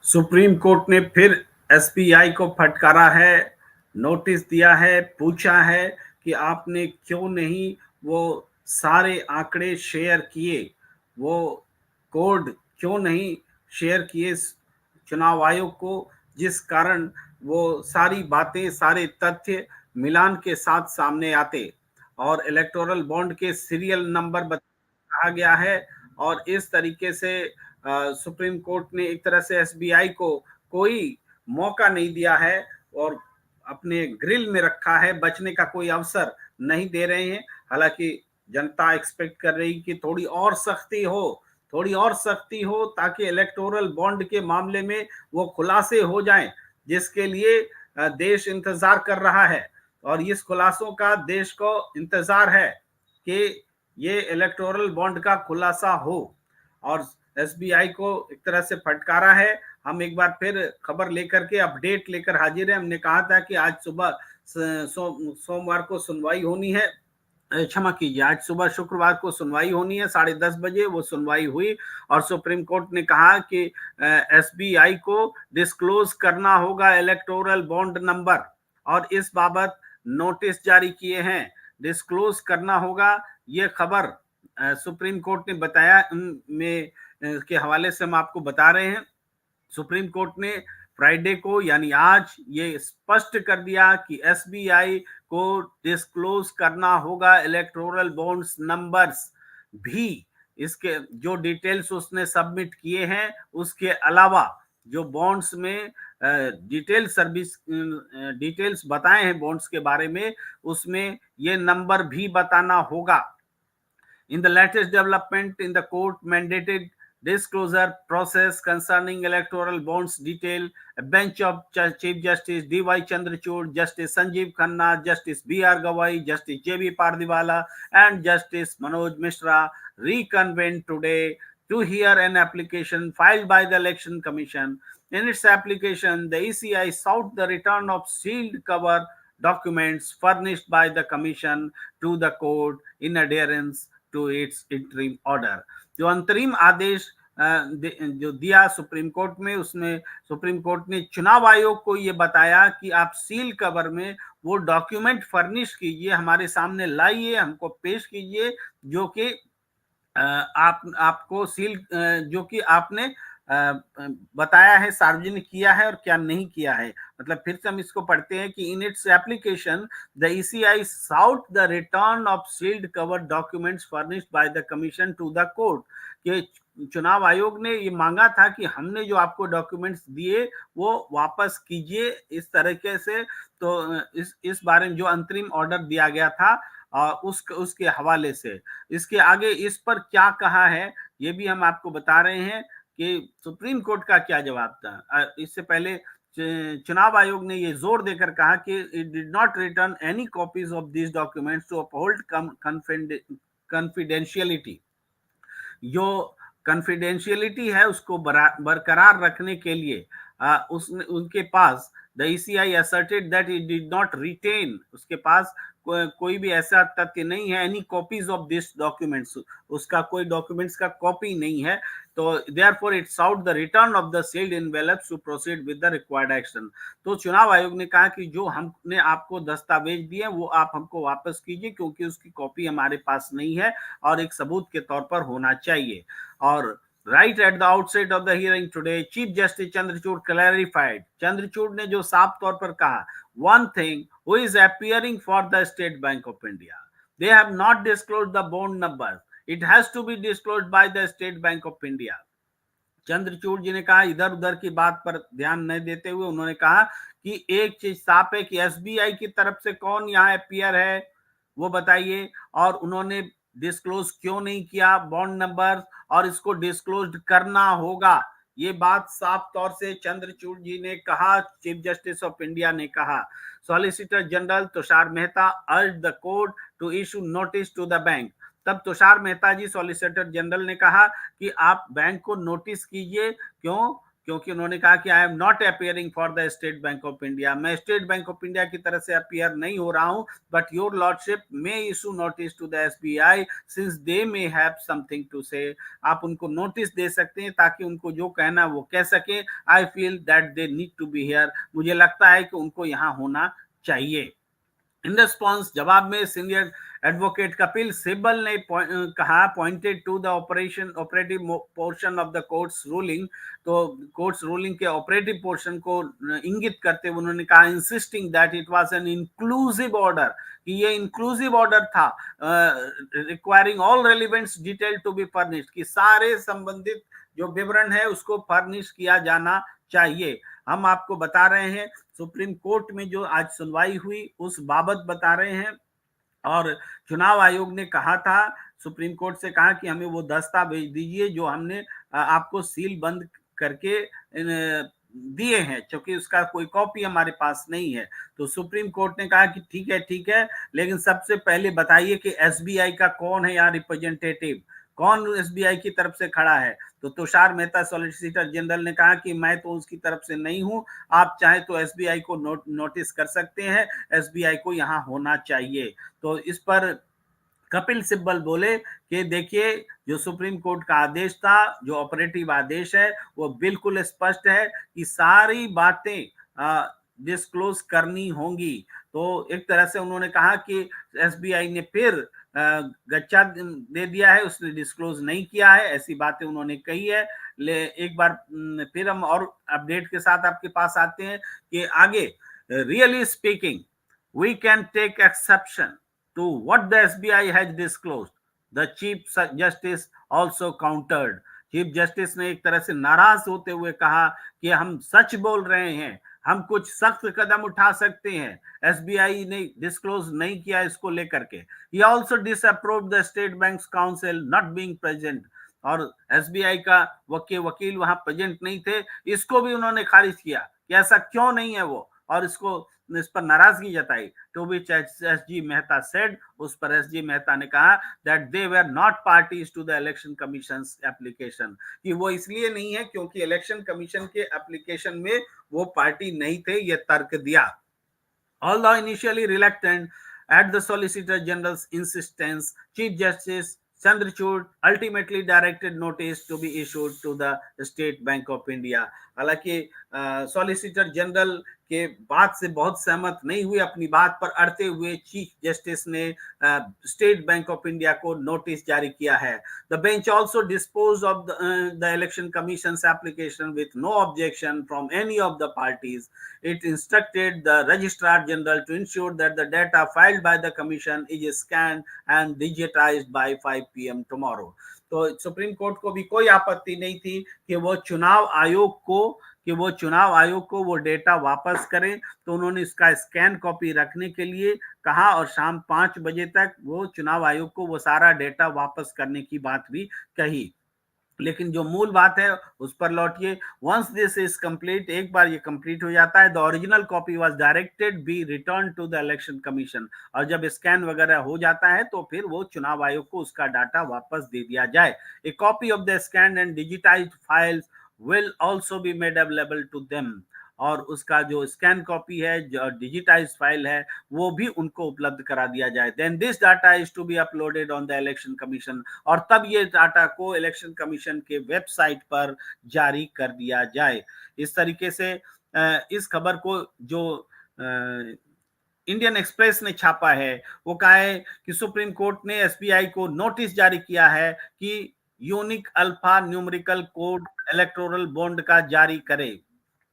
Supreme court ने फिर SBI को फटकारा है, नोटिस दिया है, पूछा है कि आपने क्यों नहीं वो सारे आंकड़े शेयर किए, वो कोड क्यों नहीं शेयर किए चुनाव आयोग को, जिस कारण वो सारी बातें, सारे तथ्य मिलान के साथ सामने आते और इलेक्टोरल बॉन्ड के सीरियल नंबर कहा गया है। और इस तरीके से सुप्रीम कोर्ट ने एक तरह से एसबीआई को कोई मौका नहीं दिया है और अपने ग्रिल में रखा है, बचने का कोई अवसर नहीं दे रहे हैं। हालांकि जनता एक्सपेक्ट कर रही कि थोड़ी और सख्ती हो, थोड़ी और सख्ती हो ताकि इलेक्टोरल बॉन्ड के मामले में वो खुलासे हो जाएं, जिसके लिए देश इंतजार कर रहा है। और इस खुलासों का देश को इंतजार है कि ये इलेक्टोरल बॉन्ड का खुलासा हो। और एसबीआई को एक तरह से फटकारा है। हम एक बार फिर खबर लेकर के अपडेट लेकर हाजिर हैं। हमने कहा था कि आज सुबह सोमवार को सुनवाई होनी है, क्षमा कीजिए, आज सुबह शुक्रवार को सुनवाई होनी है 10:30 बजे। वो सुनवाई हुई और सुप्रीम कोर्ट ने कहा कि एसबीआई को डिस्क्लोज करना होगा इलेक्टोरल बॉन्ड नंबर और इस बाबत नोटिस जारी किए हैं। डिस्क्लोज करना होगा, ये खबर सुप्रीम कोर्ट ने बताया में के हवाले से हम आपको बता रहे हैं। सुप्रीम कोर्ट ने फ्राइडे को यानी आज ये स्पष्ट कर दिया कि एसबीआई को डिस्क्लोज करना होगा इलेक्टोरल बॉन्ड्स नंबर्स भी। इसके जो डिटेल्स उसने सबमिट किए हैं उसके अलावा जो बॉन्ड्स में डिटेल्स बताए हैं बॉन्ड्स के बारे में, उसमें ये नंबर भी बताना होगा। In the latest development in the court mandated disclosure process concerning electoral bonds detail, a bench of Chief Justice D.Y. Chandrachud, Justice Sanjeev Khanna, Justice B.R. Gawai, Justice J.B. Pardiwala, and Justice Manoj Mishra reconvened today to hear an application filed by the Election Commission. In its application, the ECI sought the return of sealed cover documents furnished by the Commission to the court in adherence to its interim order. जो अंतरिम आदेश जो दिया supreme court में, उसमें supreme court ने चुनाव आयोग को ये बताया कि आप सील कवर में वो डॉक्यूमेंट फर्निश कीजिए, हमारे सामने लाइए, हमको पेश कीजिए जो कि आपको सील जो कि आपने बताया है, सार्वजनिक किया है और क्या नहीं किया है। मतलब फिर से हम इसको पढ़ते हैं कि in its application the ECI sought the return of sealed cover documents furnished by the commission to the court. कि चुनाव आयोग ने ये मांगा था कि हमने जो आपको डॉक्यूमेंट्स दिए वो वापस कीजिए इस तरीके से। तो इस बारे में जो अंतरिम ऑर्डर दिया गया था उसके हवाले से इसके आगे इस पर क्या कहा है ये भी हम आपको बता रहे हैं कि सुप्रीम कोर्ट का क्या जवाब था। इससे पहले चुनाव आयोग ने ये जोर देकर कहा कि it did not return any copies of this documents to uphold confidentiality. जो कॉन्फिडेंशियलिटी है उसको बरकरार रखने के लिए उसने उनके पास the ECI asserted that it did not retain, उसके पास कोई भी ऐसा तथ्य नहीं है, any copies of this documents, उसका कोई डॉक्यूमेंट्स का कॉपी नहीं है। तो therefore it sought the return of the sealed envelopes to proceed with the required action. तो चुनाव आयोग ने कहा कि जो हमने आपको दस्तावेज दिए वो आप हमको वापस कीजिए क्योंकि उसकी कॉपी हमारे पास नहीं है और एक सबूत के तौर पर होना चाहिए। और right at the outset of the hearing today, Chief Justice Chandrachud clarified. Chandrachud ने जो साफ तौर पर कहा, one thing who is appearing for the State Bank of India, they have not disclosed the bond number. It has to be disclosed by the State Bank of India. Chandrachud जी ने कहा, इधर उधर की बात पर ध्यान नहीं देते हुए उन्होंने कहा कि एक चीज साफ है कि एसबीआई की तरफ से कौन यहाँ अपीयर है वो बताइए, और उन्होंने डिस्क्लोज क्यों नहीं किया बॉन्ड नंबर, और इसको डिस्क्लोज करना होगा। ये बात साफ तौर से चंद्रचूड़ जी ने कहा, चीफ जस्टिस ऑफ इंडिया ने कहा। Solicitor general Tushar Mehta urged the court to issue notice to the bank. तब तुषार मेहता जी सॉलिसिटर जनरल ने कहा कि आप बैंक को नोटिस कीजिए। क्यों? क्योंकि उन्होंने कहा कि I am not appearing for the State Bank of India, मैं स्टेट बैंक ऑफ इंडिया की तरफ से अपियर नहीं हो रहा हूं, but your lordship may issue notice to the SBI since they may have something to say. आप उनको नोटिस दे सकते हैं ताकि उनको जो कहना वो कह सके। I feel that they need to be here, मुझे लगता है कि उनको यहाँ होना चाहिए। इन रिस्पॉन्स, जवाब में सीनियर एडवोकेट कपिल सिब्बल ने कहा, pointed to the operative portion of the court's ruling, तो कोर्ट्स रूलिंग के ऑपरेटिव पोर्शन को इंगित करते हुए उन्होंने कहा, insisting that it was an inclusive order, कि ये इंक्लूसिव ऑर्डर था, requiring all relevants detail to be furnished, कि सारे संबंधित जो विवरण है उसको फर्निश किया जाना चाहिए। हम आपको बता रहे हैं सुप्रीम कोर्ट में जो आज सुनवाई हुई उस बाबत बता रहे हैं, और चुनाव आयोग ने कहा था, सुप्रीम कोर्ट से कहा कि हमें वो दस्तावेज दीजिए जो हमने आपको सील बंद करके दिए हैं, क्योंकि उसका कोई कॉपी हमारे पास नहीं है। तो सुप्रीम कोर्ट ने कहा कि ठीक है, लेकिन सबसे पहले बताइए कि एसबीआई का कौन है यहाँ रिप्रेजेंटेटिव, कौन एसबीआई की तरफ से खड़ा है। तो तुषार मेहता सॉलिसिटर जनरल ने कहा कि मैं तो उसकी तरफ से नहीं हूं, आप चाहे तो एसबीआई को नोटिस कर सकते हैं, एसबीआई को यहाँ होना चाहिए। तो इस पर कपिल सिब्बल बोले कि देखिए, जो सुप्रीम कोर्ट का आदेश था, जो ऑपरेटिव आदेश है, वो बिल्कुल स्पष्ट है कि सारी बातें डिस्क्लोज करनी होंगी। तो एक तरह से उन्होंने कहा कि एसबीआई ने फिर गच्चा दे दिया है, उसने डिस्क्लोज नहीं किया है, ऐसी बातें उन्होंने कही है। एक बार फिर हम और अपडेट के साथ आपके पास आते हैं कि आगे, really speaking we can take exception to what the SBI has disclosed. The Chief Justice also countered. Chief justice ने एक तरह से नाराज होते हुए कहा कि हम सच बोल रहे हैं, हम कुछ सख्त कदम उठा सकते हैं, एसबीआई ने डिस्क्लोज नहीं किया इसको लेकर के। He also disapproved the State Bank's counsel not being present, और एसबीआई का वकील वहां प्रेजेंट नहीं थे, इसको भी उन्होंने खारिज किया कि ऐसा क्यों नहीं है वो, और इस पर नाराजगी जताई। To which SG Mehta said, उस पर एसजी मेहता ने कहा that they were not parties to the election commission application, कि वो इसलिए नहीं है क्योंकि इलेक्शन कमीशन के एप्लीकेशन में वो पार्टी नहीं थे, ये तर्क दिया। Although initially reluctant at the Solicitor General's insistence, Chief Justice Chandrachud ultimately directed notice to be issued to the State Bank of India. हालांकि सॉलिसिटर जनरल के बात से बहुत सहमत नहीं हुए, अपनी बात पर अड़ते हुए चीफ जस्टिस ने स्टेट बैंक ऑफ इंडिया को नोटिस जारी किया है। The bench also dispose of the election commission application with no objection from any of the parties. It instructed the Registrar General to ensure that the data filed by the Commission is scanned and digitized by 5 p.m. tomorrow. तो supreme court को भी कोई आपत्ति नहीं थी कि वो चुनाव आयोग को वो डेटा वापस करें, तो उन्होंने इसका स्कैन कॉपी रखने के लिए कहा, और शाम 5 बजे तक वो चुनाव आयोग को वो सारा डेटा वापस करने की बात भी कही। लेकिन जो मूल बात है उस पर लौटिए। वंस दिस इज कंप्लीट, एक बार ये कंप्लीट हो जाता है, the original copy was directed be returned to the election commission, और जब स्कैन वगैरह हो जाता है तो फिर वो चुनाव आयोग को उसका डाटा वापस दे दिया जाए। A copy of the scan and digitised files will also be made available to them, और उसका जो स्कैन कॉपी है, जो डिजिटाइज फाइल है, वो भी उनको उपलब्ध करा दिया जाए। Then this data is to be uploaded on the election commission, और तब ये डाटा को इलेक्शन कमीशन के वेबसाइट पर जारी कर दिया जाए। इस तरीके से इस खबर को जो इंडियन एक्सप्रेस ने छापा है, वो कहा है कि सुप्रीम कोर्ट ने एसबीआई को नोटिस जारी किया है कि unique alpha numerical code electoral bond का जारी करे।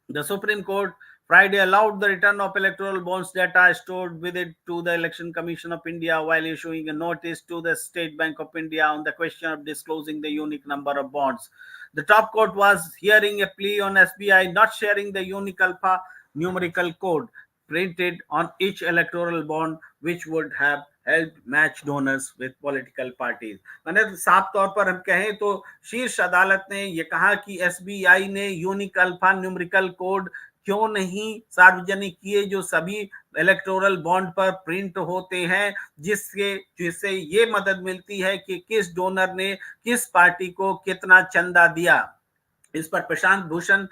The Supreme Court Friday allowed the return of electoral bonds data stored with it to the Election Commission of India while issuing a notice to the State Bank of India on the question of disclosing the unique number of bonds. The top court was hearing a plea on SBI not sharing the unique alpha numerical code printed on each electoral bond, which would have helped match donors with political parties. मैंने साफ तौर पर हम कहें तो शीर्ष अदालत ने ये कहा कि एसबीआई ने यूनिक अल्फा न्यूमेरिकल कोड क्यों नहीं सार्वजनिक किए जो सभी इलेक्टोरल बॉन्ड पर प्रिंट होते हैं, जिससे ये मदद मिलती है कि किस डोनर ने किस पार्टी को कितना चंदा दिया। इस पर Prashant Bhushan,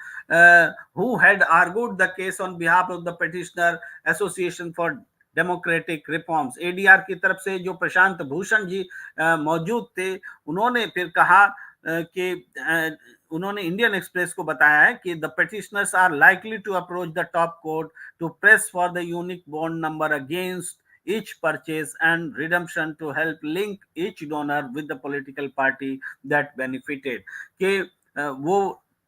who had argued the case on behalf of the petitioner Association for Democratic Reforms, ADR की तरफ से जो प्रशांत भूषण जी मौजूद थे, उन्होंने फिर कहा कि उन्होंने इंडियन एक्सप्रेस को बताया है कि the petitioners are likely to approach the top court to press for the unique bond number against each purchase and redemption to help link each donor with the political party that benefited, कि वो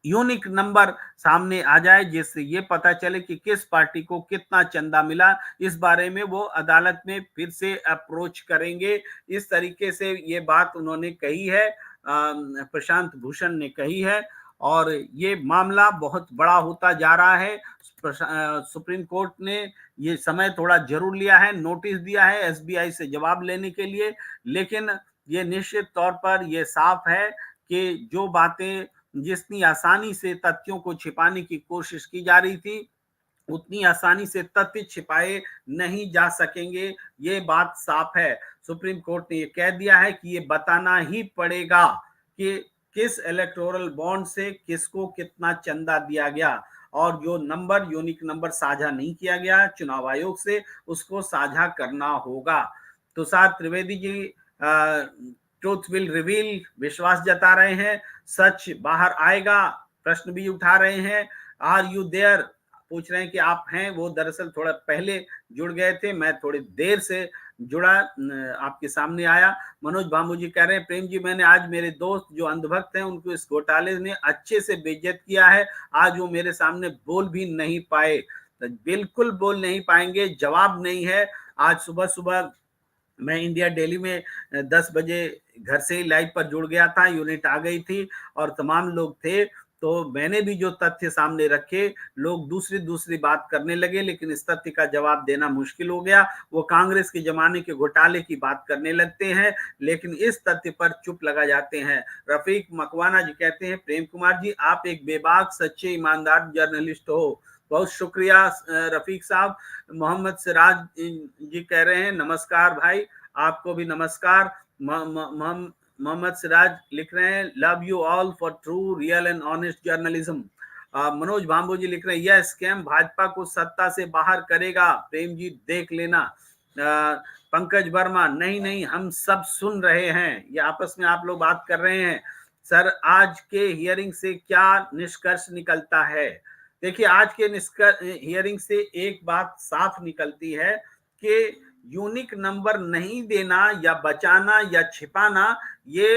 unique number सामने आ जाए जिससे ये पता चले कि किस पार्टी को कितना चंदा मिला। इस बारे में वो अदालत में फिर से अप्रोच करेंगे। इस तरीके से ये बात उन्होंने कही है, प्रशांत भूषण ने कही है, और ये मामला बहुत बड़ा होता जा रहा है। सुप्रीम कोर्ट ने ये समय थोड़ा जरूर लिया है, नोटिस दिया है एसबीआई से जवाब लेने के लिए, लेकिन ये निश्चित तौर पर ये साफ है कि जो बातें जितनी आसानी से तथ्यों को छिपाने की कोशिश की जा रही थी, उतनी आसानी से तथ्य छिपाए नहीं जा सकेंगे, ये बात साफ है। सुप्रीम कोर्ट ने ये कह दिया है कि ये बताना ही पड़ेगा कि किस इलेक्टोरल बॉन्ड से किसको कितना चंदा दिया गया, और जो नंबर यूनिक नंबर साझा नहीं किया गया चुनाव आयोग से, उसको साझा करना होगा। Tushar Trivedi ji truth will reveal विश्वास जता रहे हैं, सच बाहर आएगा, प्रश्न भी उठा रहे हैं। आर यू देयर पूछ रहे हैं कि आप हैं। वो दरअसल थोड़ा पहले जुड़ गए थे, मैं थोड़ी देर से जुड़ा, आपके सामने आया। मनोज भामू जी कह रहे हैं, प्रेम जी मैंने आज मेरे दोस्त जो अंधभक्त हैं उनको इस घोटाले ने अच्छे से बेइज्जत किया है, आज वो मेरे सामने बोल भी नहीं पाए। तो बिल्कुल बोल नहीं पाएंगे, जवाब नहीं है। आज सुबह सुबह मैं इंडिया डेली में 10 बजे घर से ही लाइव पर जुड़ गया था, यूनिट आ गई थी और तमाम लोग थे, तो मैंने भी जो तथ्य सामने रखे, लोग दूसरी दूसरी बात करने लगे, लेकिन इस तथ्य का जवाब देना मुश्किल हो गया। वो कांग्रेस के जमाने के घोटाले की बात करने लगते हैं, लेकिन इस तथ्य पर चुप लगा जाते हैं। रफीक मकवाना जी कहते हैं, प्रेम कुमार जी आप एक बेबाक सच्चे ईमानदार जर्नलिस्ट हो। बहुत शुक्रिया रफीक साहब। मोहम्मद सिराज जी कह रहे हैं, नमस्कार भाई। आपको भी नमस्कार। मोहम्मद सिराज लिख रहे हैं, love you all for true real and honest journalism. Manoj Bhambo ji लिख रहे हैं, यह स्कैम भाजपा को सत्ता से बाहर करेगा, प्रेम जी देख लेना। पंकज वर्मा, नहीं नहीं हम सब सुन रहे हैं, ये आपस में आप लोग बात कर रहे हैं। सर आज के हियरिंग से क्या निष्कर्ष निकलता है? देखिए आज के हियरिंग से एक बात साफ निकलती है कि यूनिक नंबर नहीं देना या बचाना या छिपाना ये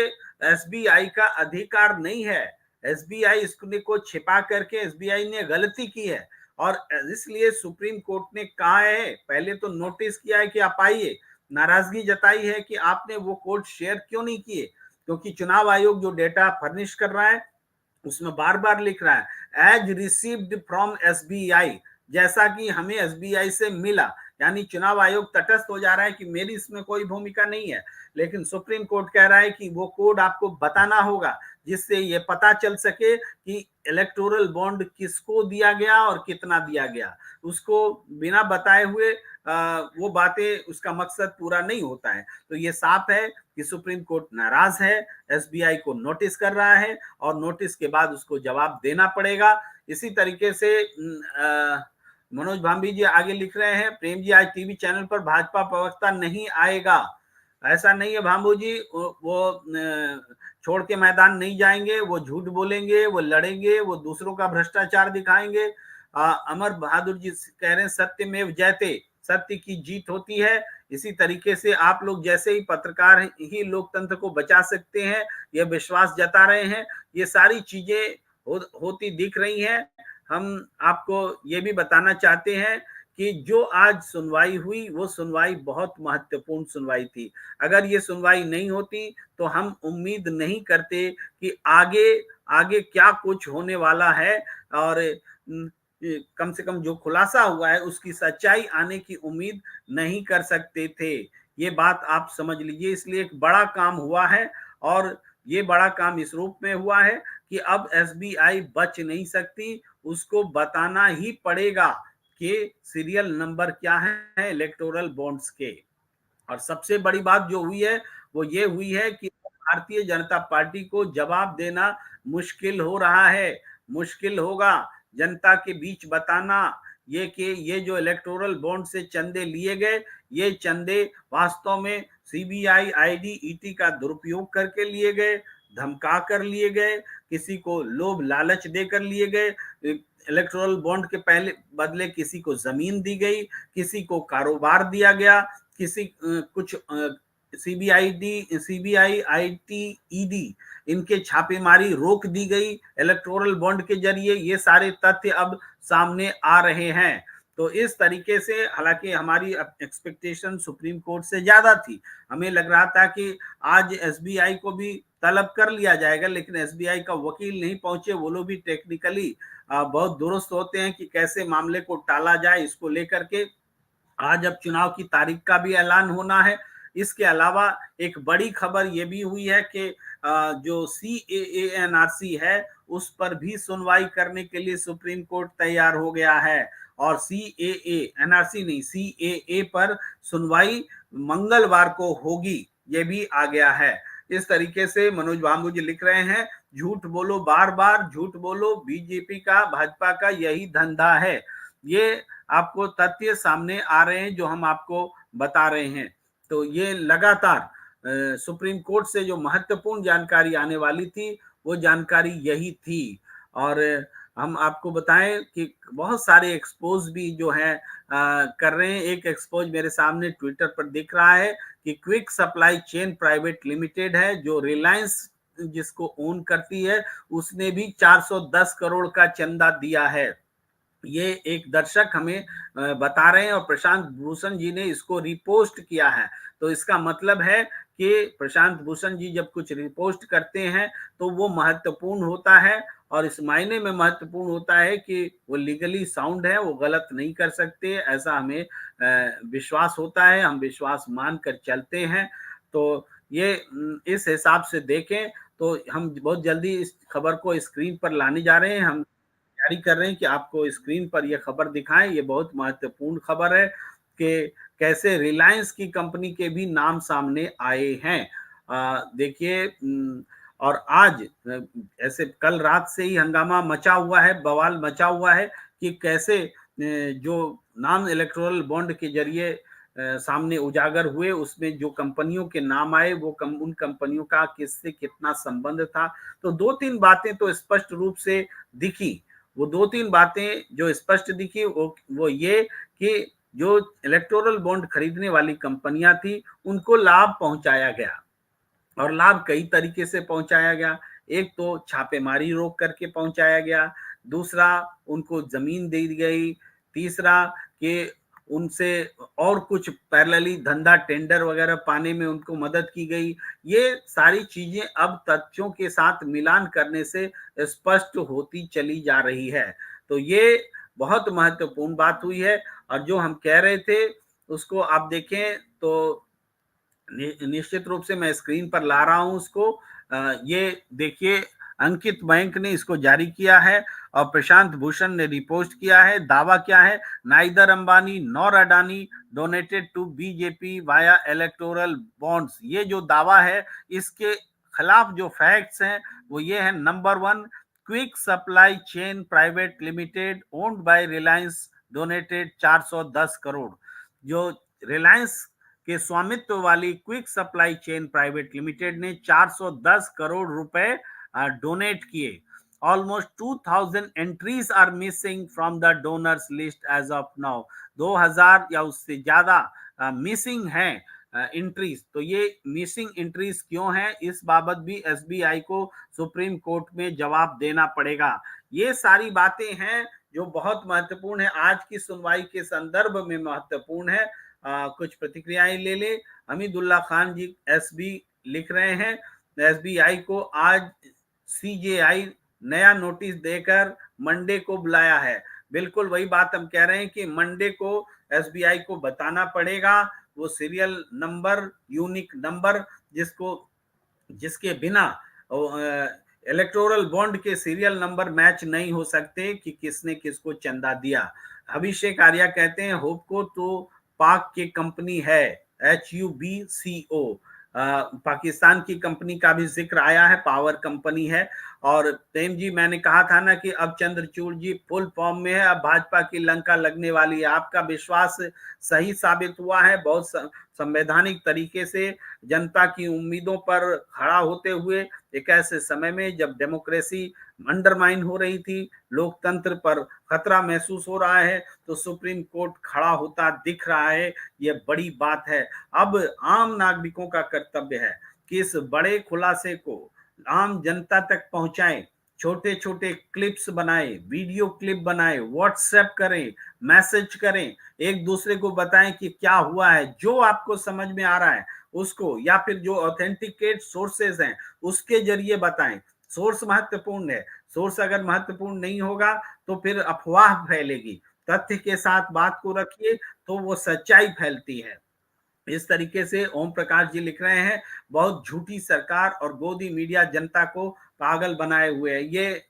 एसबीआई का अधिकार नहीं है। एसबीआई इसको छिपा करके एसबीआई ने गलती की है, और इसलिए सुप्रीम कोर्ट ने कहा है, पहले तो नोटिस किया है कि आप आइए, नाराजगी जताई है कि आपने वो कोड शेयर क्यों नहीं किए, क्योंकि चुनाव आयोग जो डेटा फर्निश कर रहा है उसमें बार बार लिख रहा है एज रिसीव्ड फ्रॉम एसबीआई, जैसा कि हमें एसबीआई से मिला, यानी चुनाव आयोग तटस्थ हो जा रहा है कि मेरी इसमें कोई भूमिका नहीं है। लेकिन सुप्रीम कोर्ट कह रहा है कि वो कोड आपको बताना होगा जिससे ये पता चल सके कि इलेक्टोरल बॉन्ड किसको दिया गया और कितना दिया गया। उसको बिना बताए हुए वो बातें, उसका मकसद पूरा नहीं होता है। तो ये साफ है कि सुप्रीम कोर्ट नाराज है, एसबीआई को नोटिस कर रहा है, और नोटिस के बाद उसको जवाब देना पड़ेगा। इसी तरीके से मनोज भांबी जी आगे लिख रहे हैं, प्रेम जी आज टीवी चैनल पर भाजपा प्रवक्ता नहीं आएगा। ऐसा नहीं है भांबू जी, वो छोड़ के मैदान नहीं जाएंगे, वो झूठ बोलेंगे, वो लड़ेंगे, वो दूसरों का भ्रष्टाचार दिखाएंगे। अमर बहादुर जी कह रहे हैं, सत्यमेव जयते, सत्य की जीत होती है। इसी तरीके से आप लोग जैसे ही पत्रकार ही लोकतंत्र को बचा सकते हैं, ये विश्वास जता रहे हैं। ये सारी चीजें होती दिख रही हैं। हम आपको ये भी बताना चाहते हैं कि जो आज सुनवाई हुई वो सुनवाई बहुत महत्वपूर्ण सुनवाई थी। अगर ये सुनवाई नहीं होती तो हम उम्मीद नहीं करते कि आगे आगे क्या कुछ होने वाला है, और कम से कम जो खुलासा हुआ है उसकी सच्चाई आने की उम्मीद नहीं कर सकते थे। ये बात आप समझ लीजिए। इसलिए एक बड़ा काम हुआ है, और ये बड़ा काम इस रूप में हुआ है कि अब एसबीआई बच नहीं सकती, उसको बताना ही पड़ेगा कि सीरियल नंबर क्या है इलेक्टोरल बॉन्ड्स के। और सबसे बड़ी बात जो हुई है वो ये हुई है कि भारतीय जनता पार्टी को जवाब देना मुश्किल हो रहा है, मुश्किल होगा जनता के बीच बताना ये कि ये जो इलेक्टोरल बॉन्ड से चंदे लिए गए, ये चंदे वास्तव में सीबीआई, आईडी, ईटी का दुरुपयोग करके लिए गए, धमका कर लिए गए, किसी को लोभ लालच देकर लिए गए, इलेक्टोरल बॉन्ड के पहले बदले किसी को जमीन दी गई, किसी को कारोबार दिया गया, किसी कुछ सीबीआई, आईटी, ईडी इनके छापेमारी रोक दी गई इलेक्टोरल बॉन्ड के जरिए। ये सारे तथ्य अब सामने आ रहे हैं। तो इस तरीके से हालांकि हमारी एक्सपेक्टेशन सुप्रीम कोर्ट से ज्यादा थी, हमें लग रहा था कि आज एसबीआई को भी तलब कर लिया जाएगा, लेकिन एसबीआई का वकील नहीं पहुंचे। वो लोग भी टेक्निकली बहुत दुरुस्त होते हैं कि कैसे मामले को टाला जाए, इसको लेकर के आज अब चुनाव की तारीख का भी ऐलान होना है। इसके अलावा एक बड़ी खबर यह भी हुई है कि जो सीएए एनआरसी है उस पर भी सुनवाई करने के लिए सुप्रीम कोर्ट तैयार हो गया है, और सीएए एनआरसी नहीं, सीएए पर सुनवाई मंगलवार को होगी, ये भी आ गया है। इस तरीके से मनोज बाबू जी लिख रहे हैं, झूठ बोलो, बार बार झूठ बोलो, बीजेपी का, भाजपा का यही धंधा है। ये आपको तथ्य सामने आ रहे हैं जो हम आपको बता रहे हैं। तो ये लगातार सुप्रीम कोर्ट से जो महत्वपूर्ण जानकारी आने वाली थी वो जानकारी यही थी। और हम आपको बताएं कि बहुत सारे एक्सपोज भी जो है कर रहे हैं। एक एक्सपोज मेरे सामने ट्विटर पर दिख रहा है कि quick supply chain private limited है, जो रिलायंस जिसको ओन करती है, उसने भी 410 करोड़ का चंदा दिया है। ये एक दर्शक हमें बता रहे हैं और प्रशांत भूषण जी ने इसको रिपोस्ट किया है। तो इसका मतलब है कि प्रशांत भूषण जी जब कुछ रिपोस्ट करते हैं तो वो महत्वपूर्ण होता है, और इस मायने में महत्वपूर्ण होता है कि वो लीगली साउंड है, वो गलत नहीं कर सकते, ऐसा हमें विश्वास होता है, हम विश्वास मानकर चलते हैं। तो ये इस हिसाब से देखें तो हम बहुत जल्दी इस खबर को स्क्रीन पर लाने जा रहे हैं। हम तैयारी कर रहे हैं कि आपको स्क्रीन पर यह खबर दिखाएं। ये बहुत महत्वपूर्ण खबर है कि कैसे रिलायंस की कंपनी के भी नाम सामने आए हैं। देखिए, और आज ऐसे कल रात से ही हंगामा मचा हुआ है, बवाल मचा हुआ है कि कैसे जो नाम इलेक्टोरल बॉन्ड के जरिए सामने उजागर हुए, उसमें जो कंपनियों के नाम आए वो उन कंपनियों का किससे कितना संबंध था। तो दो तीन बातें तो स्पष्ट रूप से दिखी। वो दो तीन बातें जो स्पष्ट दिखी वो ये कि जो इलेक्टोरल बॉन्ड खरीदने वाली कंपनियां थी उनको लाभ पहुंचाया गया, और लाभ कई तरीके से पहुंचाया गया। एक तो छापेमारी रोक करके पहुंचाया गया, दूसरा उनको जमीन दी गई, तीसरा कि उनसे और कुछ पैरेलली धंधा टेंडर वगैरह पाने में उनको मदद की गई। ये सारी चीजें अब तथ्यों के साथ मिलान करने से स्पष्ट होती चली जा रही है। तो ये बहुत महत्वपूर्ण बात हुई है, और जो हम कह रहे थे उसको आप देखें तो निश्चित रूप से मैं स्क्रीन पर ला रहा हूं उसको। ये देखिए, अंकित बैंक ने इसको जारी किया है और प्रशांत भूषण ने रिपोस्ट किया है। दावा क्या है? Neither Ambani nor Adani donated to BJP via electoral bonds. ये जो दावा है इसके खिलाफ जो फैक्ट्स हैं वो ये है। Number 1, quick supply chain private limited owned by Reliance donated 410 crore. जो रिलायंस के स्वामित्व वाली quick supply chain private limited ने 410 करोड़ रुपए डोनेट किए। Almost 2000 entries are missing from the donors list as of now. 2000 या उससे ज्यादा मिसिंग हैं एंट्रीज। तो ये मिसिंग एंट्रीज क्यों हैं, इस बाबत भी एसबीआई को सुप्रीम कोर्ट में जवाब देना पड़ेगा। ये सारी बातें हैं जो बहुत महत्वपूर्ण है, आज की सुनवाई के संदर्भ में महत्वपूर्ण है। कुछ प्रतिक्रियाएं ले ले। हमीदुल्लाह खान जी एसबी लिख रहे हैं, एसबीआई को आज सीजेआई नया नोटिस देकर मंडे को बुलाया है। बिल्कुल वही बात हम कह रहे हैं कि मंडे को एसबीआई को बताना पड़ेगा वो सीरियल नंबर, यूनिक नंबर, जिसके बिना इलेक्टोरल बॉन्ड के सीरियल नंबर मैच नहीं हो सकते कि किसने किसको चंदा दिया। अभिषेक आर्या कहते हैं होपको तो पाक की कंपनी है, HUBCO, पाकिस्तान की कंपनी का भी जिक्र आया है, पावर कंपनी है। और प्रेम जी, मैंने कहा था ना कि अब चंद्रचूड़ जी फुल फॉर्म में है, अब भाजपा की लंका लगने वाली है। आपका विश्वास सही साबित हुआ है। बहुत संवैधानिक तरीके से जनता की उम्मीदों पर खड़ा होते हुए एक ऐसे समय में जब डेमोक्रेसी अंडरमाइन हो रही थी, लोकतंत्र पर खतरा महसूस हो रहा है, तो सुप्रीम कोर्ट खड़ा होता दिख रहा है। ये बड़ी बात है। अब आम नागरिकों का कर्तव्य है कि इस बड़े खुलासे को आम जनता तक पहुंचाएं। छोटे छोटे क्लिप्स बनाएं, वीडियो क्लिप बनाएं, व्हाट्सएप करें, मैसेज करें, एक दूसरे को बताएं कि क्या हुआ है। जो आपको समझ में आ रहा है उसको, या फिर जो ऑथेंटिकेट सोर्सेज हैं उसके जरिए बताएं। सोर्स महत्वपूर्ण है। सोर्स अगर महत्वपूर्ण नहीं होगा तो फिर अफवाह फैलेगी। तथ्य के साथ बात को रखिए तो वो सच्चाई फैलती है। इस तरीके से ओम प्रकाश जी लिख रहे हैं, बहुत झूठी सरकार और गोदी मीडिया जनता को पागल बनाए हुए है। ये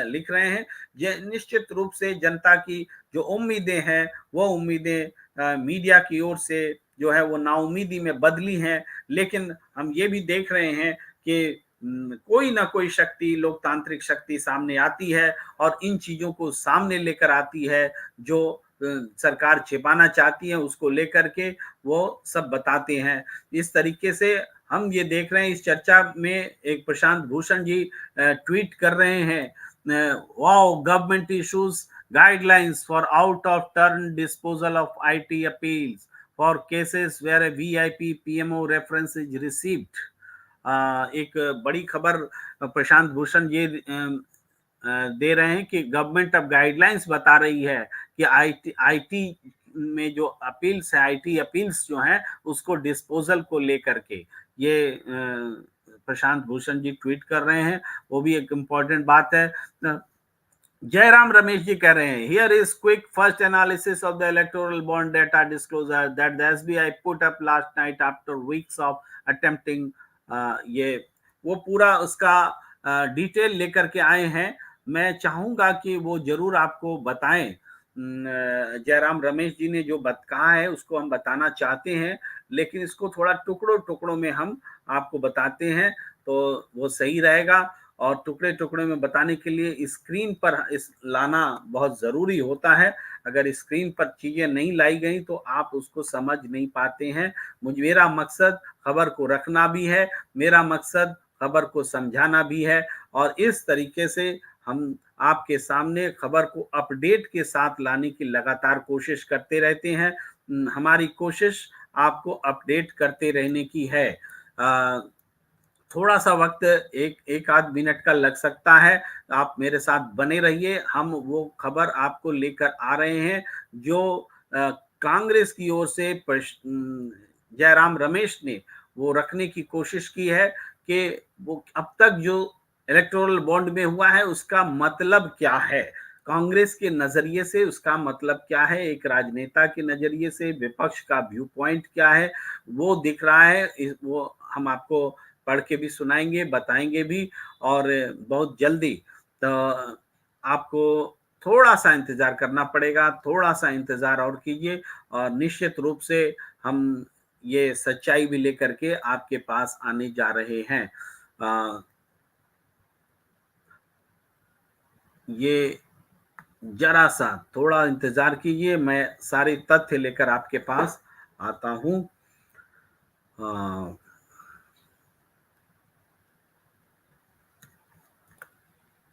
लिख रहे हैं। ये निश्चित रूप से जनता की जो उम्मीदें हैं वो उम्मीदें मीडिया की ओर से जो है वो नाउमीदी में बदली हैं। लेकिन हम ये भी देख रहे हैं कि कोई ना कोई शक्ति, लोकतांत्रिक शक्ति सामने आती है और इन चीजों को सामने लेकर आती है। जो सरकार छिपाना चाहती है उसको लेकर के वो सब बताते हैं। इस तरीके से हम ये देख रहे हैं, इस चर्चा में एक प्रशांत भूषण जी ट्वीट कर रहे हैं, wow, government issues guidelines for out of turn disposal of IT appeals for cases where a VIP PMO reference is received. एक बड़ी खबर प्रशांत भूषण ये दे रहे हैं कि गवर्नमेंट अब गाइडलाइंस बता रही है कि आईटी में जो अपील्स है, आईटी अपील्स जो हैं उसको डिस्पोजल को लेकर के ये प्रशांत भूषण जी ट्वीट कर रहे हैं। वो भी एक इम्पोर्टेंट बात है। जयराम रमेश जी कह रहे हैं, here is quick first analysis of the electoral bond data disclosure that the SBI put up last night after weeks of attempting. ये वो पूरा उसका डिटेल लेकर के आए हैं। मैं चाहूंगा कि वो जरूर आपको बताएं। जयराम रमेश जी ने जो कहा है उसको हम बताना चाहते हैं, लेकिन इसको थोड़ा टुकड़ों टुकड़ों में हम आपको बताते हैं तो वो सही रहेगा। और टुकड़े टुकड़े में बताने के लिए स्क्रीन पर इस लाना बहुत जरूरी होता है। अगर स्क्रीन पर चीजें नहीं लाई गई तो आप उसको समझ नहीं पाते हैं। मेरा मकसद खबर को रखना भी है, मेरा मकसद खबर को समझाना भी है, और इस तरीके से हम आपके सामने खबर को अपडेट के साथ लाने की लगातार कोशिश करते रहते हैं। हमारी कोशिश आपको अपडेट करते रहने की है। थोड़ा सा वक्त एक आध मिनट का लग सकता है, आप मेरे साथ बने रहिए। हम वो खबर आपको लेकर आ रहे हैं जो कांग्रेस की ओर से जयराम रमेश ने वो रखने की कोशिश की है कि वो अब तक जो इलेक्टोरल बॉन्ड में हुआ है उसका मतलब क्या है, कांग्रेस के नजरिए से उसका मतलब क्या है, एक राजनेता के नजरिए से विपक्ष का व्यू पॉइंट क्या है, वो दिख रहा है। वो हम आपको पढ़ के भी सुनाएंगे, बताएंगे भी। और बहुत जल्दी तो आपको थोड़ा सा इंतजार करना पड़ेगा, थोड़ा सा इंतजार और कीजिए, और निश्चित रूप से हम ये सच्चाई भी लेकर के आपके पास आने जा रहे हैं। ये जरा सा थोड़ा इंतजार कीजिए, मैं सारे तथ्य लेकर आपके पास आता हूं।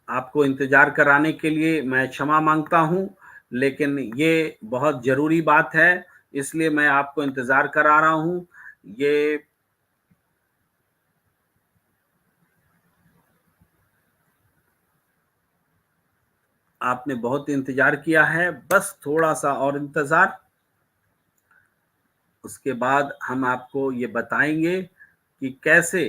आपको इंतजार कराने के लिए मैं क्षमा मांगता हूं, लेकिन ये बहुत जरूरी बात है, इसलिए मैं आपको इंतजार करा रहा हूं। ये आपने बहुत इंतजार किया है, बस थोड़ा सा और इंतजार। उसके बाद हम आपको ये बताएंगे कि कैसे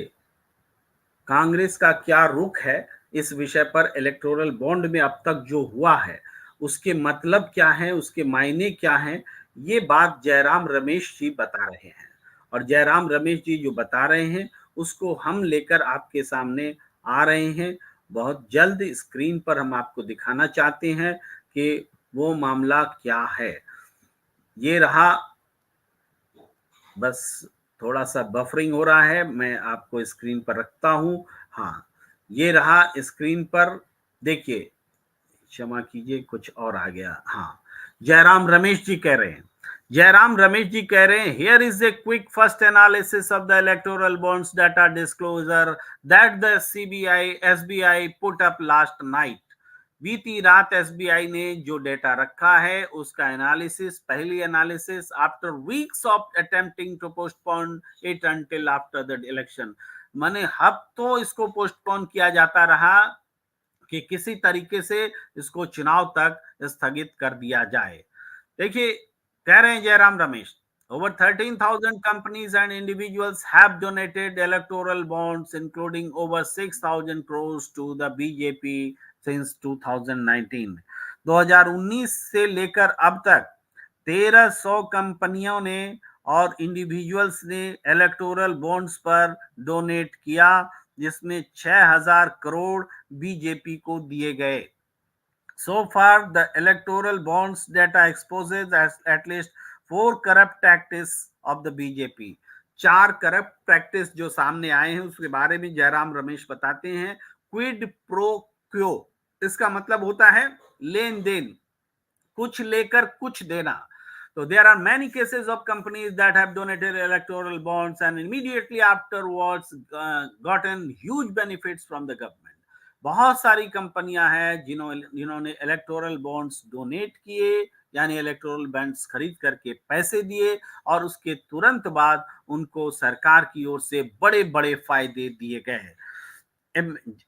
कांग्रेस का क्या रुख है इस विषय पर। इलेक्टोरल बॉन्ड में अब तक जो हुआ है उसके मतलब क्या है, उसके मायने क्या हैं, ये बात जयराम रमेश जी बता रहे हैं। और जयराम रमेश जी जो बता रहे हैं उसको हम लेकर आपके सामने आ रहे हैं। बहुत जल्द स्क्रीन पर हम आपको दिखाना चाहते हैं कि वो मामला क्या है। ये रहा, बस थोड़ा सा बफरिंग हो रहा है, मैं आपको स्क्रीन पर रखता हूं। हाँ, ये रहा स्क्रीन पर, देखिए, क्षमा कीजिए कुछ और आ गया। हाँ, जयराम रमेश जी कह रहे हैं, जयराम रमेश जी कह रहे हैं, here is a quick first analysis of the electoral bonds data disclosure that the CBI SBI put up last night. बीती रात एसबीआई ने जो डेटा रखा है उसका एनालिसिस, पहली analysis after weeks of attempting to postpone it until after the election. माने हफ्तों इसको पोस्टपोन किया जाता रहा कि किसी तरीके से इसको चुनाव तक स्थगित कर दिया जाए। देखिए, कह रहे हैं Jairam Ramesh, over 13,000 companies and individuals have donated electoral bonds including over 6,000 crores to the BJP since 2019। 2019 से लेकर अब तक 1300 कंपनियों ने और इंडिविजुअल्स ने इलेक्टोरल बॉन्ड्स पर डोनेट किया, जिसमें 6,000 करोड़ बीजेपी को दिए गए। So far, the electoral bonds data exposes as at least 4 corrupt practice of the BJP। 4 corrupt practice जो सामने आए हैं उसके बारे में जयराम रमेश बताते हैं। क्विड प्रो क्यो, इसका मतलब होता है लेन देन, कुछ लेकर कुछ देना। So there are many cases of companies that have donated electoral bonds and immediately afterwards gotten huge benefits from the government। बहुत सारी कंपनियां हैं जिन्होंने इलेक्टोरल बॉन्ड्स डोनेट किए, यानी इलेक्टोरल बॉन्ड्स खरीद करके पैसे दिए, और उसके तुरंत बाद उनको सरकार की ओर से बड़े बड़े फायदे दिए गए।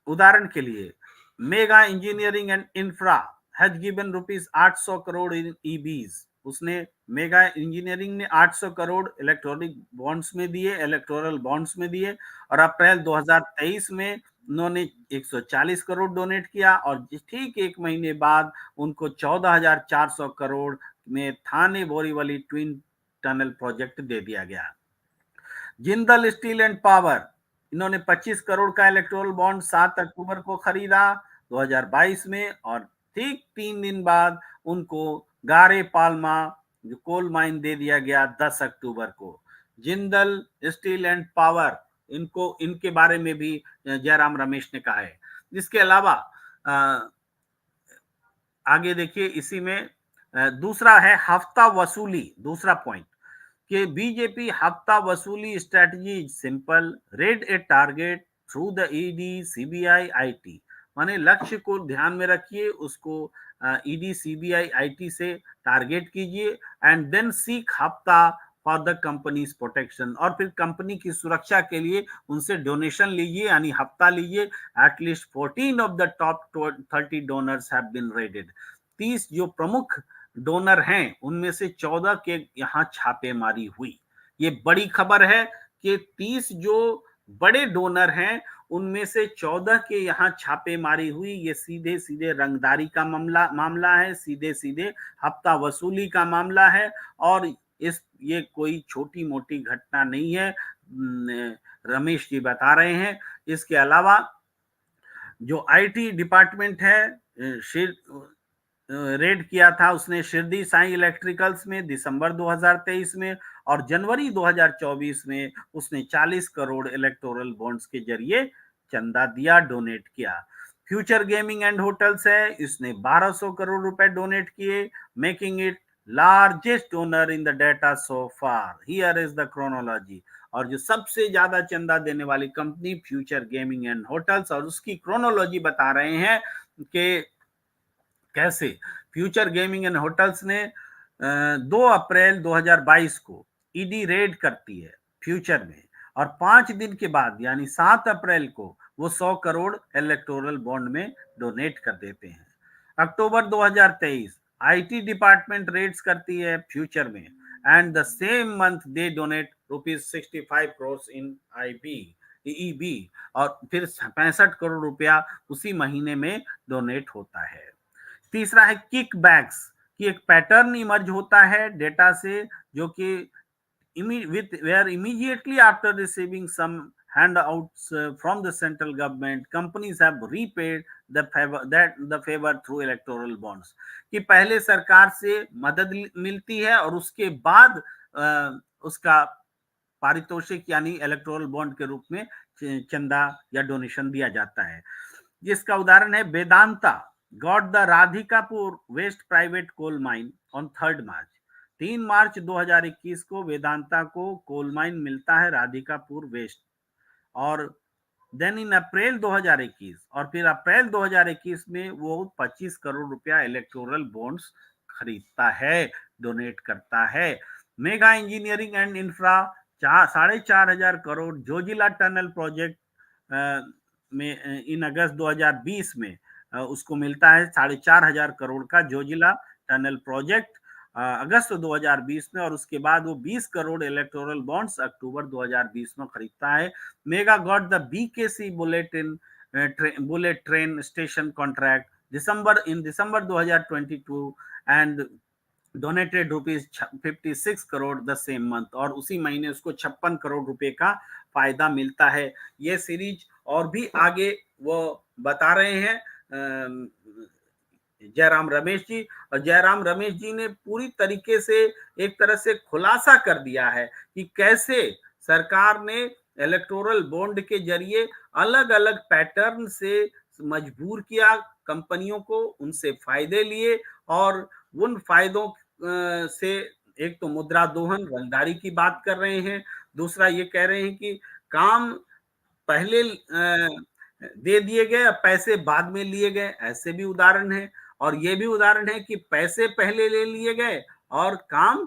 उदाहरण के लिए, mega engineering and infra has given rupees 800 crore in EBs. उसने, मेगा इंजीनियरिंग ने 800 करोड़ इलेक्ट्रॉनिक बॉन्ड्स में दिए, इलेक्टोरल बॉन्ड्स में दिए, और अप्रैल 2023 में उन्होंने 140 करोड़ डोनेट किया, और ठीक एक महीने बाद उनको 14,400 करोड़ में थाने बोरीवली ट्विन टनल प्रोजेक्ट दे दिया गया। जिंदल स्टील एंड पावर, इन्होंने 25 करोड़ का इलेक्टोरल बॉन्ड 7 अक्टूबर को खरीदा 2022 में, और ठीक 3 दिन बाद उनको गारे पाल्मा जो कोल माइन दे दिया गया 10 अक्टूबर को। जिंदल स्टील एंड पावर, इनको, इनके बारे में भी जयराम रमेश ने कहा है। इसके अलावा आगे देखिए, इसी में दूसरा है हफ्ता वसूली। दूसरा पॉइंट कि बीजेपी हफ्ता वसूली strategy simple, red A target through the ED CBI IT. माने लक्ष्य को ध्यान में रखिए, उसको ईडी सीबीआई आईटी से टारगेट कीजिए, एंड देन सीक हफ्ता फॉर द कंपनीज प्रोटेक्शन, और फिर कंपनी की सुरक्षा के लिए उनसे डोनेशन लीजिए, यानी हफ्ता लीजिए। At least 14 of the top 30 donors have been raided. 30 जो प्रमुख डोनर हैं उनमें से 14 के यहाँ छापेमारी हुई। ये बड़ी खबर है कि 30 जो बड़े डोनर हैं उनमें से 14 के यहाँ छापेमारी हुई। ये सीधे सीधे रंगदारी का मामला है, सीधे सीधे हफ्ता वसूली का मामला है, और ये कोई छोटी मोटी घटना नहीं है, रमेश जी बता रहे हैं। इसके अलावा जो आईटी डिपार्टमेंट है, रेड किया था उसने शिरडी साई इलेक्ट्रिकल्स में दिसंबर 2023 में, और जनवरी 2024 में उसने 40 करोड़ इलेक्टोरल बॉन्ड्स के जरिए चंदा दिया, डोनेट किया। फ्यूचर गेमिंग एंड होटल्स है, इसने 1200 करोड़ रुपए डोनेट किए, making it largest donor in the data so far. Here is the chronology. और जो सबसे ज्यादा चंदा देने वाली company future gaming and hotels, और उसकी क्रोनोलॉजी बता रहे हैं कि कैसे फ्यूचर गेमिंग एंड होटल्स ने 2 अप्रैल 2022 को ईडी रेड करती है फ्यूचर में, और 5 दिन के बाद यानी 7 अप्रैल को वो 100 करोड़ इलेक्टोरल बॉन्ड में डोनेट कर देते हैं। अक्टूबर 2023 आईटी डिपार्टमेंट रेड्स करती है फ्यूचर में, and the same month they donate rupees 65 crore in IB EB, और फिर 65 करोड़ रुपया उसी महीने में डोनेट होता है। तीसरा है किक बैक्स, कि एक पैटर्न इमर्ज होता है डेटा से, जो कि where immediately after receiving some handouts from the central government, companies have repaid the favor through electoral bonds। कि पहले सरकार से मदद मिलती है और उसके बाद उसका पारितोषिक यानी इलेक्टोरल बॉन्ड के रूप में चंदा या डोनेशन दिया जाता है। जिसका उदाहरण है Vedanta got the Radhikapur West private coal mine on 3 March. 3 मार्च 2021 को वेदांता को कोल माइन मिलता है राधिकापुर वेस्ट। और देन इन अप्रैल 2021 और फिर अप्रैल 2021 में वो 25 करोड़ रुपया इलेक्टोरल बॉन्ड्स खरीदता है, डोनेट करता है। Mega engineering and infra 4,500 crore Zoji La tunnel project में इन अगस्त 2020 में उसको मिलता है 4,500 करोड़ का जोजिला टनल प्रोजेक्ट अगस्त 2020 में, और उसके बाद वो 20 करोड़ इलेक्टोरल बॉन्ड्स अक्टूबर 2020 में खरीदता है। Mega got the BKC bullet train station contract December 2022 and donated rupees 56 crore the same month, और उसी महीने उसको 56 करोड़ रुपए का फायदा मिलता है। ये सीरीज और भी आगे वो बता रहे हैं जयराम रमेश जी, और जयराम रमेश जी ने पूरी तरीके से एक तरह से खुलासा कर दिया है कि कैसे सरकार ने इलेक्टोरल बॉन्ड के जरिए अलग अलग पैटर्न से मजबूर किया कंपनियों को, उनसे फायदे लिए, और उन फायदों से एक तो मुद्रा दोहन रंगदारी की बात कर रहे हैं, दूसरा ये कह रहे हैं कि काम पहले दे दिए गए, अब पैसे बाद में लिए गए, ऐसे भी उदाहरण है। और ये भी उदाहरण है कि पैसे पहले ले लिए गए और काम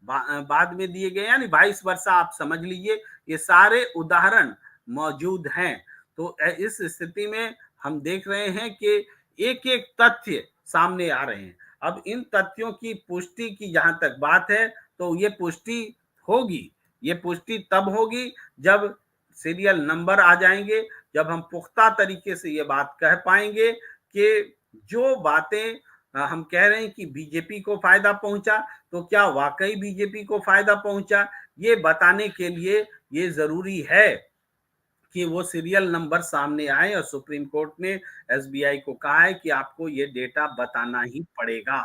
बाद में दिए गए, यानी 22 वर्ष आप समझ लीजिए। ये सारे उदाहरण मौजूद हैं। तो इस स्थिति में हम देख रहे हैं कि एक एक तथ्य सामने आ रहे हैं। अब इन तथ्यों की पुष्टि की जहां तक बात है, तो ये पुष्टि होगी, ये पुष्टि तब होगी जब सीरियल नंबर आ जाएंगे, जब हम पुख्ता तरीके से ये बात कह पाएंगे कि जो बातें हम कह रहे हैं कि बीजेपी को फायदा पहुंचा, तो क्या वाकई बीजेपी को फायदा पहुंचा, ये बताने के लिए ये जरूरी है कि वो सीरियल नंबर सामने आए। और सुप्रीम कोर्ट ने एसबीआई को कहा है कि आपको ये डेटा बताना ही पड़ेगा,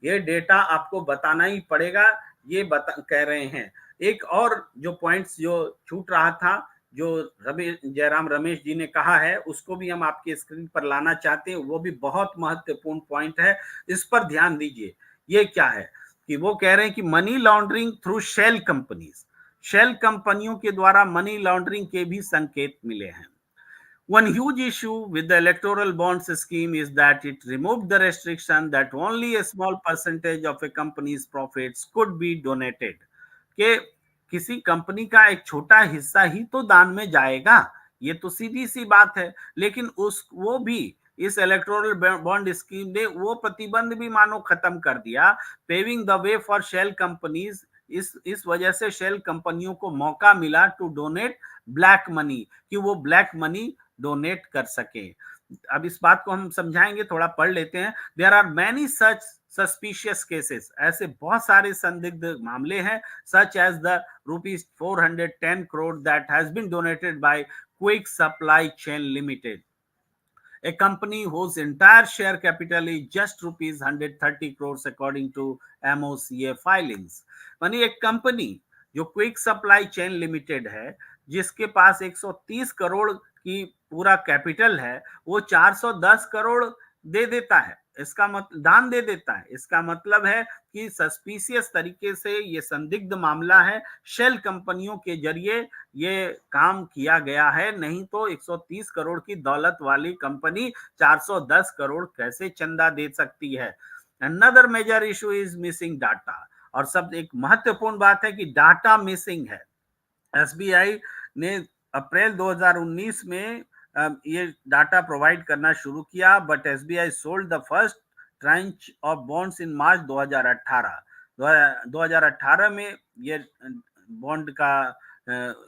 ये डेटा आपको बताना ही पड़ेगा, ये कह रहे हैं। एक और जो पॉइंट्स जो छूट रहा था, जो जयराम रमेश जी ने कहा है, उसको भी हम आपके स्क्रीन पर लाना चाहते हैं। वो भी बहुत महत्वपूर्ण पॉइंट है, इस पर ध्यान दीजिए। ये क्या है कि वो कह रहे हैं कि money laundering through shell companies, shell कंपनियों के द्वारा मनी लॉन्ड्रिंग के भी संकेत मिले हैं। One huge issue with the electoral bonds scheme is that it removed the restriction that only a small percentage of a company's profits could be donated. कि किसी कंपनी का एक छोटा हिस्सा ही तो दान में जाएगा, ये तो सीधी सी बात है। लेकिन उस वो भी इस इलेक्टोरल बॉन्ड स्कीम ने वो प्रतिबंध भी मानो खत्म कर दिया, paving the way for shell companies. इस वजह से शेल कंपनियों को मौका मिला टू डोनेट ब्लैक मनी, कि वो ब्लैक मनी डोनेट कर सके। अब इस बात को हम समझाएंगे, थोड़ा पढ़ लेते हैं। There are many such suspicious cases, ऐसे बहुत सारे संदिग्ध मामले हैं, such as the rupees 410 crore that has been donated by quick supply chain limited, a company whose entire share capital is just rupees 130 crores according to MOCA filings। मानी एक company जो quick supply chain limited है, जिसके पास 130 करोड़ की पूरा capital है, वो 410 करोड़ दे देता है, इसका मतलब दान दे देता है। इसका मतलब है कि सस्पिशियस तरीके से ये संदिग्ध मामला है, शेल कंपनियों के जरिए ये काम किया गया है, नहीं तो 130 करोड़ की दौलत वाली कंपनी 410 करोड़ कैसे चंदा दे सकती है। Another major issue is missing data, और सब एक महत्वपूर्ण बात है कि डाटा मिसिंग है। एसबीआई ने अप्रैल 2019 में ये डाटा प्रोवाइड करना शुरू किया, but SBI sold the first tranche of bonds in March 2018। 2018 में ये बॉन्ड का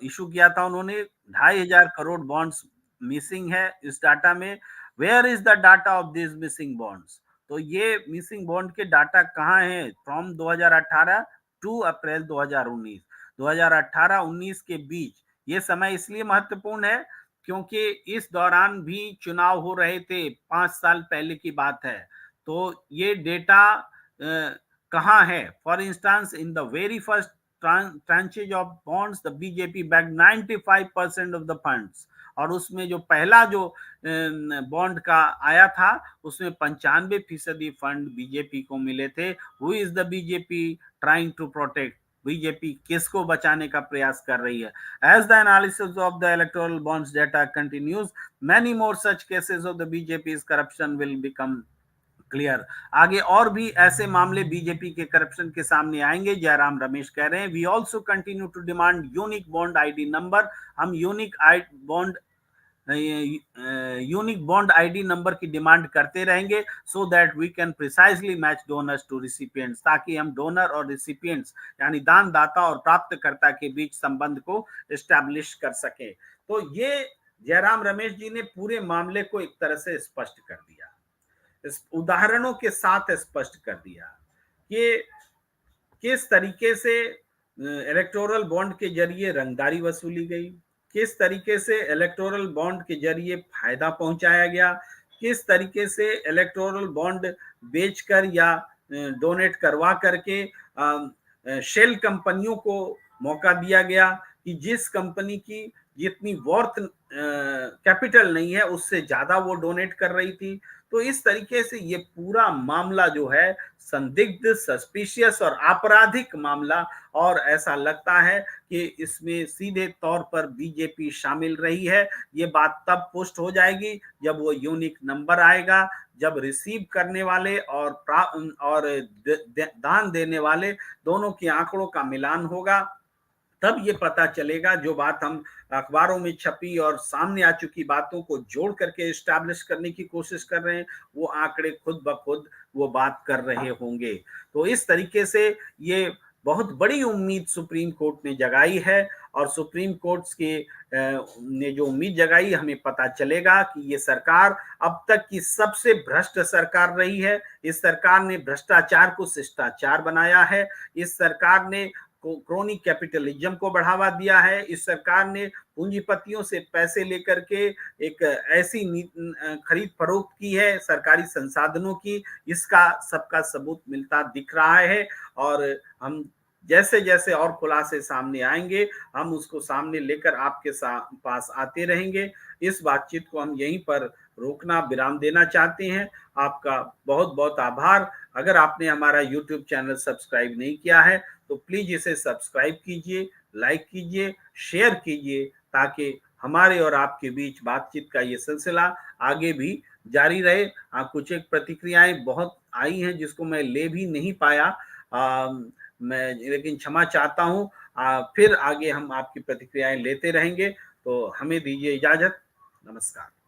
इशू किया था उन्होंने। 2,500 करोड़ बॉन्ड्स मिसिंग है इस डाटा में। Where is the data of this missing bonds, तो ये मिसिंग बॉन्ड के डाटा कहाँ है फ्रॉम 2018 टू अप्रैल 2019। 2018-19 के बीच ये समय इसलिए महत्वपूर्ण है क्योंकि इस दौरान भी चुनाव हो रहे थे, 5 साल पहले की बात है। तो ये डेटा कहाँ है? For instance in the very first tranches of bonds, the BJP backed 95% of the funds. और उसमें जो पहला जो बॉन्ड का आया था उसमें 95% फंड बीजेपी को मिले थे. Who is the BJP trying to protect? BJP किसको बचाने का प्रयास कर रही है? As the analysis of the electoral bonds data continues, many more such cases of the BJP's corruption will become clear. आगे और भी ऐसे मामले बीजेपी के करप्शन के सामने आएंगे. जयराम रमेश कह रहे हैं, we also continue to demand unique bond ID number. हम यूनिक बॉन्ड आईडी नंबर की डिमांड करते रहेंगे, so that we can precisely match donors to recipients, ताकि हम डोनर और रिसिपिएंट्स यानी दानदाता और प्राप्तकर्ता के बीच संबंध को एस्टैब्लिश कर सके. तो ये जयराम रमेश जी ने पूरे मामले को एक तरह से स्पष्ट कर दिया, इस उदाहरणों के साथ स्पष्ट कर दिया कि किस तरीके से इलेक्टोरल बॉन्ड के जरिए रंगदारी वसूली गई, किस तरीके से इलेक्टोरल बॉन्ड के जरिए फायदा पहुंचाया गया, किस तरीके से इलेक्टोरल बॉन्ड बेचकर या डोनेट करवा करके शेल कंपनियों को मौका दिया गया कि जिस कंपनी की जितनी वर्थ कैपिटल नहीं है उससे ज्यादा वो डोनेट कर रही थी. तो इस तरीके से ये पूरा मामला जो है संदिग्ध, सस्पिशियस और आपराधिक मामला, और ऐसा लगता है कि इसमें सीधे तौर पर बीजेपी शामिल रही है. ये बात तब पुष्ट हो जाएगी जब वो यूनिक नंबर आएगा, जब रिसीव करने वाले और दान देने वाले दोनों के आंकड़ों का मिलान होगा. तब ये पता चलेगा, जो बात हम अखबारों में छपी और सामने आ चुकी बातों को जोड़ करके एस्टैब्लिश करने की कोशिश कर रहे हैं, वो आंकड़े खुद ब खुद वो बात कर रहे होंगे. तो इस तरीके से ये बहुत बड़ी उम्मीद सुप्रीम कोर्ट ने जगाई है, और सुप्रीम कोर्ट के ने जो उम्मीद जगाई, हमें पता चलेगा कि ये सरकार अब तक की सबसे भ्रष्ट सरकार रही है. इस सरकार ने भ्रष्टाचार को शिष्टाचार बनाया है. इस सरकार ने क्रोनी कैपिटलिज्म को बढ़ावा दिया है. इस सरकार ने पूंजीपतियों से पैसे लेकर के एक ऐसी खरीद फरोख्त की है सरकारी संसाधनों की, इसका सबका सबूत मिलता दिख रहा है. और हम जैसे जैसे और खुलासे सामने आएंगे, हम उसको सामने लेकर आपके पास आते रहेंगे. इस बातचीत को हम यहीं पर रोकना, विराम देना चाहते हैं. आपका बहुत बहुत आभार. अगर आपने हमारा YouTube चैनल सब्सक्राइब नहीं किया है तो प्लीज इसे सब्सक्राइब कीजिए, लाइक कीजिए, शेयर कीजिए, ताकि हमारे और आपके बीच बातचीत का ये सिलसिला आगे भी जारी रहे. कुछ एक प्रतिक्रियाएं बहुत आई हैं जिसको मैं ले भी नहीं पाया, मैं लेकिन क्षमा चाहता हूं. फिर आगे हम आपकी प्रतिक्रियाएं लेते रहेंगे. तो हमें दीजिए इजाजत. नमस्कार.